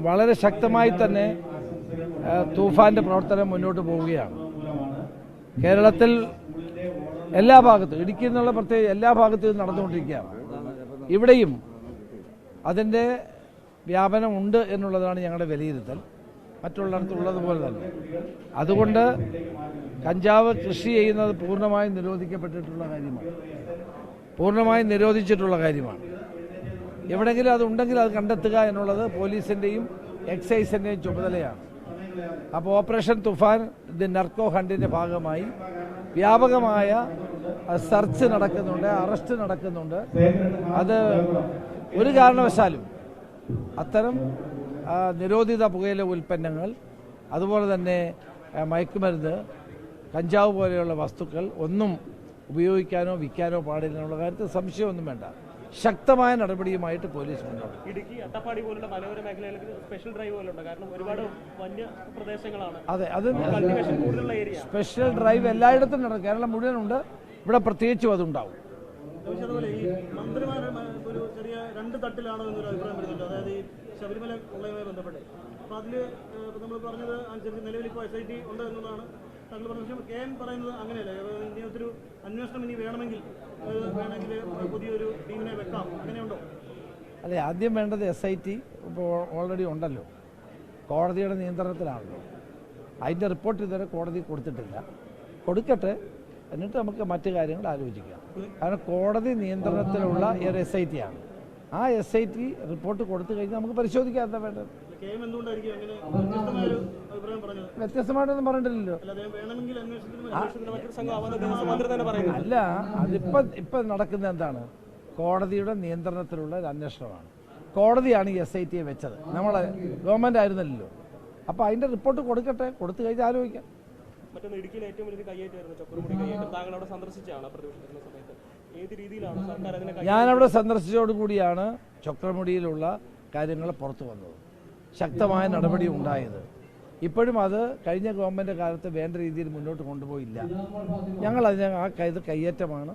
വളരെ ശക്തമായി തന്നെ തൂഫാന്റെ പ്രവർത്തനം മുന്നോട്ട് പോവുകയാണ്. കേരളത്തിൽ എല്ലാ ഭാഗത്തും, ഇടുക്കി എന്നുള്ള പ്രത്യേക എല്ലാ ഭാഗത്തും നടന്നുകൊണ്ടിരിക്കുകയാണ്. ഇവിടെയും അതിൻ്റെ വ്യാപനം ഉണ്ട് എന്നുള്ളതാണ് ഞങ്ങളുടെ വിലയിരുത്തൽ, മറ്റുള്ളിടത്തുള്ളതുപോലെ തന്നെ. അതുകൊണ്ട് കഞ്ചാവ് കൃഷി ചെയ്യുന്നത് പൂർണ്ണമായും നിരോധിക്കപ്പെട്ടിട്ടുള്ള കാര്യമാണ്, പൂർണ്ണമായും നിരോധിച്ചിട്ടുള്ള കാര്യമാണ്. എവിടെയെങ്കിലും അതുണ്ടെങ്കിൽ അത് കണ്ടെത്തുക എന്നുള്ളത് പോലീസിൻ്റെയും എക്സൈസിൻ്റെയും ചുമതലയാണ്. അപ്പോൾ ഓപ്പറേഷൻ തുഫാൻ ദി നർക്കോ ഹണ്ടിൻ്റെ ഭാഗമായി വ്യാപകമായ സെർച്ച് നടക്കുന്നുണ്ട്, അറസ്റ്റ് നടക്കുന്നുണ്ട്. അത് ഒരു കാരണവശാലും അത്തരം നിരോധിത പുകയില ഉൽപ്പന്നങ്ങൾ, അതുപോലെ തന്നെ മയക്കുമരുന്ന്, കഞ്ചാവ് പോലെയുള്ള വസ്തുക്കൾ ഒന്നും ഉപയോഗിക്കാനോ വിൽക്കാനോ പാടില്ല എന്നുള്ള കാര്യത്തിൽ സംശയമൊന്നും വേണ്ട. ശക്തമായ നടപടിയുമായിട്ട് പോലീസ് മുന്നോട്ട്. ഇടുക്കി അട്ടപ്പാടി പോലുള്ള മലയോര മേഖലയിലേക്ക് സ്പെഷ്യൽ ഡ്രൈവ് പോലുണ്ട്, കാരണം ഒരുപാട് വന്യ പ്രദേശങ്ങളാണ്. അതെ, അത് കൂടുതലുള്ള ഏരിയ. സ്പെഷ്യൽ ഡ്രൈവ് എല്ലായിടത്തും നടക്കും, കേരളം മുഴുവനുണ്ട്. ഇവിടെ പ്രത്യേകിച്ചും അതുണ്ടാവും. അതുപോലെ ഈ മന്ത്രിമാരെ ഒരു ചെറിയ രണ്ട് തട്ടിലാണോ എന്നൊരു അഭിപ്രായം വരുന്നുണ്ട്. അതായത് ഈ ശബരിമല കൊള്ളയുമായി ബന്ധപ്പെട്ട്. അപ്പോൾ അതിൽ നമ്മൾ പറഞ്ഞത് അനുസരിച്ച് നിലവിൽ ഇപ്പോൾ SIT ഉണ്ട് എന്നുള്ളതാണ് താങ്കൾ പറഞ്ഞത്. പക്ഷേ KM പറയുന്നത് അങ്ങനെയല്ല. ഇനി ഒത്തിരി അന്വേഷണം ഇനി വേണമെങ്കിൽ പുതിയൊരു ടീമിനെ വെക്കാം, അങ്ങനെയുണ്ടോ? അതെ, ആദ്യം വേണ്ടത് SIT ഇപ്പോൾ ഓൾറെഡി ഉണ്ടല്ലോ, കോടതിയുടെ നിയന്ത്രണത്തിലാണല്ലോ. അതിൻ്റെ റിപ്പോർട്ട് ഇതുവരെ കോടതി കൊടുത്തിട്ടില്ല. കൊടുക്കട്ടെ, എന്നിട്ട് നമുക്ക് മറ്റു കാര്യങ്ങൾ ആലോചിക്കാം. കാരണം കോടതി നിയന്ത്രണത്തിലുള്ള ഒരു SIT ആണ്. ആ SIT റിപ്പോർട്ട് കൊടുത്തു കഴിഞ്ഞാൽ നമുക്ക് പരിശോധിക്കാം എന്താ വേണ്ടത്. വ്യത്യസ്തമായിട്ടൊന്നും പറഞ്ഞിട്ടില്ലല്ലോ. അല്ല, ഇപ്പം നടക്കുന്നത് എന്താണ്? കോടതിയുടെ നിയന്ത്രണത്തിലുള്ള ഒരു അന്വേഷണമാണ്. കോടതിയാണ് ഈ SITയെ വെച്ചത്, നമ്മളെ ഗവൺമെൻറ് ആയിരുന്നല്ലോ. അപ്പോൾ അതിൻ്റെ റിപ്പോർട്ട് കൊടുക്കട്ടെ, കൊടുത്തു കഴിഞ്ഞാൽ ആലോചിക്കാം. മറ്റൊന്ന്, ഇടുക്കിയിൽ ഏറ്റവും വലിയ കയ്യേറ്റമായിരുന്നു ചൊക്രമുടി കയ്യേറ്റം. താങ്കൾ അവിടെ സന്ദർശിച്ചാണ് പ്രതിപക്ഷത്തിന്റെ സമയത്ത്. ഏത് രീതിയിലാണ് സർക്കാർ അതിനെ? ഞാനവിടെ സന്ദർശിച്ചതോടുകൂടിയാണ് ചൊക്രമുടിയിലുള്ള കാര്യങ്ങൾ പുറത്തു വന്നത്, ശക്തമായ നടപടി ഉണ്ടായത്. ഇപ്പോഴും അത് കഴിഞ്ഞ ഗവൺമെൻറ് കാലത്ത് വേണ്ട രീതിയിൽ മുന്നോട്ട് കൊണ്ടുപോയില്ല. ഞങ്ങളതിനെ ഇത് കയ്യേറ്റമാണ്.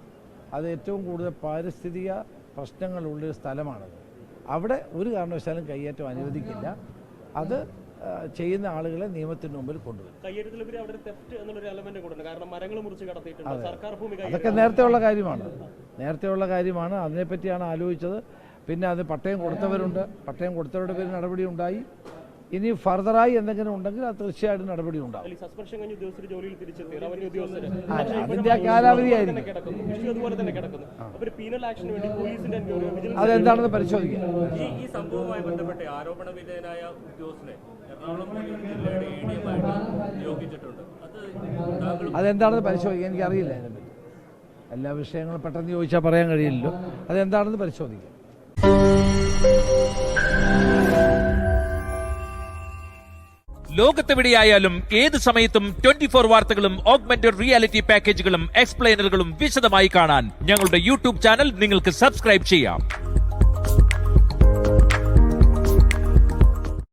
അത് ഏറ്റവും കൂടുതൽ പാരിസ്ഥിതിക പ്രശ്നങ്ങളുള്ളൊരു സ്ഥലമാണത്. അവിടെ ഒരു കാരണവശാലും കയ്യേറ്റം അനുവദിക്കില്ല. അത് ചെയ്യുന്ന ആളുകളെ നിയമത്തിന് മുമ്പിൽ കൊണ്ടുവരും. അതൊക്കെ നേരത്തെയുള്ള കാര്യമാണ്. അതിനെപ്പറ്റിയാണ് ആലോചിച്ചത്. പിന്നെ അത് പട്ടയം കൊടുത്തവരുണ്ട്, പട്ടയം കൊടുത്തവരുടെ പേര് നടപടി ഉണ്ടായി. ഇനി ഫർദറായി എന്തെങ്കിലും ഉണ്ടെങ്കിൽ അത് തീർച്ചയായിട്ടും നടപടി ഉണ്ടാവും. അതിന്റെ കാലാവധിയായിരിക്കും. അതെന്താണെന്ന് പരിശോധിക്കാം. ഈ സംഭവവുമായി ബന്ധപ്പെട്ട് ആരോപണ വിധേയനായ ഉദ്യോഗസ്ഥനെ എറണാകുളം ജില്ലയുടെ ADM-ആയിട്ട് നിയോഗിച്ചിട്ടുണ്ട്. അതെന്താണെന്ന് പരിശോധിക്കാം. എനിക്കറിയില്ല അതിനെപ്പറ്റി. എല്ലാ വിഷയങ്ങളും പെട്ടെന്ന് ചോദിച്ചാൽ പറയാൻ കഴിയില്ലല്ലോ. അതെന്താണെന്ന് പരിശോധിക്കാം. ലോകത്തെവിടെയായാലും ഏത് സമയത്തും 24 വാർത്തകളും ഓഗ്മെന്റഡ് റിയാലിറ്റി പാക്കേജുകളും എക്സ്പ്ലെയിനറുകളും വിശദമായി കാണാൻ ഞങ്ങളുടെ YouTube ചാനൽ നിങ്ങൾക്ക് സബ്സ്ക്രൈബ് ചെയ്യാം.